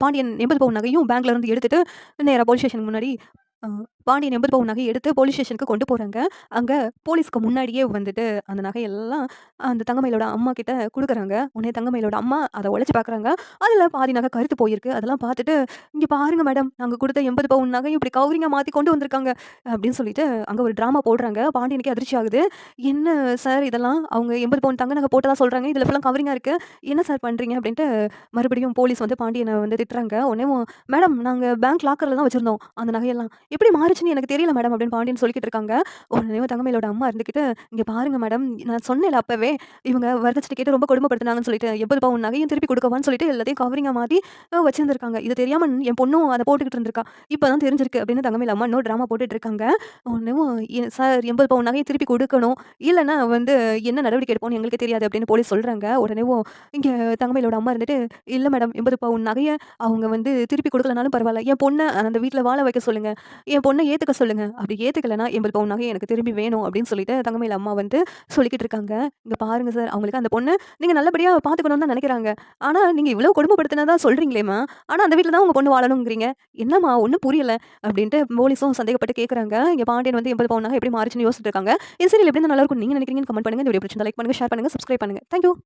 பாண்டியன் 80 பவுன் நகையும் பேங்க்ல இருந்து எடுத்துட்டு நேரா போலீஸ் ஸ்டேஷனுக்கு முன்னாடி அ பாண்டியன் 80 பவுன் நகைய எடுத்து போலீஸ் ஸ்டேஷனுக்கு கொண்டு போறாங்க. அங்க போலீஸ்க்கு முன்னாடியே வந்துட்டு அந்த நகையெல்லாம் அந்த தங்கமயிலோட அம்மா கிட்ட குடுக்குறாங்க. உடனே தங்கமயிலோட அம்மா அத உடைச்சு பார்க்குறாங்க. அதுல பாதி நகை கருத்து போயிருக்கு. அதெல்லாம் பார்த்துட்டு, "இங்க பாருங்க மேடம், நாங்க குடுத்த 80 பவுன் நகையும் இப்படி கவரிங்கா மாத்தி கொண்டு வந்திருக்காங்க." அப்படின்னு சொல்லிட்டு அங்க ஒரு ட்ராமா போடுறாங்க. பாண்டியனுக்கே அதிர்ச்சி ஆகுது. "என்ன சார் இதெல்லாம்? அவங்க 80 பவுன் தங்க நகை போட்டதா சொல்றாங்க. இதுல ஃபுல்லா கவரிங்கா இருக்கு. என்ன சார் பண்றீங்க?" அப்படின்ட்டு மறுபடியும் போலீஸ் வந்து பாண்டியன வந்து திட்டுறாங்க. உடனேவும், "மேடம் நாங்க பேங்க் லாக்கர்ல தான் வச்சிருந்தோம் அந்த நகையெல்லாம். எப்படி மாறுச்சுன்னு எனக்கு தெரியல மேடம்." அப்படின்னு பாண்டியன் சொல்லிக்கிட்டு இருக்காங்க. உடனே தங்கமயிலோட அம்மா இருந்துகிட்டு, "இங்க பாருங்க மேடம், நான் சொன்னேன்ல அப்பவே, இவங்க வரதட்சணை கேட்டு ரொம்ப கொடுமைப்படுத்துனாங்கன்னு சொல்லிட்டு, 80 பவுன் நகையும் திருப்பி குடுக்கவான்னு சொல்லிட்டு எல்லாத்தையும் கவரிங்கா மாத்தி வச்சிருந்திருக்காங்க. இது தெரியாம என் பொண்ணும் அத போட்டுக்கிட்டு இருந்திருக்கா. இப்பதான் தெரிஞ்சிருக்கு." அப்படின்னு தங்கமயில அம்மா இன்னும் ட்ராமா போட்டுட்டு இருக்காங்க. உடனேவும், சார் 80 பவுன் நகைய திருப்பி குடுக்கணும். இல்லன்னா வந்து என்ன நடவடிக்கை எடுப்போம்னு எங்களுக்கு தெரியாது." அப்படின்னு போலீஸ் சொல்றாங்க. உடனேவும் இங்க தங்கமயிலோட அம்மா இருந்துட்டு, "இல்ல மேடம் 80 பவுன் நகைய அவங்க வந்து திருப்பி குடுக்கலனாலும் பரவால்ல. என் பொண்ண அந்த வீட்ல வாழ வைக்க சொல்லுங்க. என் பொண்ண ஏத்துக்க சொல்லுங்க. அப்படி ஏத்துக்கலன்னா 80 பவுன் நகை எனக்கு திரும்பி வேணும்." அப்படின்னு சொல்லிட்டு தங்கமயில அம்மா வந்து சொல்லிக்கிட்டு இருக்காங்க. இங்க பாருங்க சார், அவங்களுக்கு அந்த பொண்ணு நீங்க நல்லபடியா பார்த்துக்கணும்னு தான் நெனைக்கிறாங்க. ஆனா நீங்க இவ்ளோ கொடுமைப்படுத்தினதா சொல்றீங்களேம்மா, ஆனா அந்த வீட்ல தான் உங்க பொண்ணு வாழணும்ங்கிறீங்க. என்னம்மா ஒண்ணும் புரியல அப்படின்ட்டு போலீஸும் சந்தேகப்பட்டு கேட்கறாங்க. இங்க பாண்டியன் வந்து 80 பவுன் நகை எப்படி மாறுச்சுன்னு யோசிச்சுட்டு இருக்காங்க. இந்த சீரியல் எப்படி இருந்தா நல்லா இருக்கும்னு நீங்க நெனைக்கிறீங்கன்னு கமெண்ட் பண்ணுங்க. இந்த வீடியோ பிடிச்சிருந்தா லைக் பண்ணுங்க, ஷேர் பண்ணுங்க, சப்ஸ்கிரைப் பண்ணுங்க. Thank you.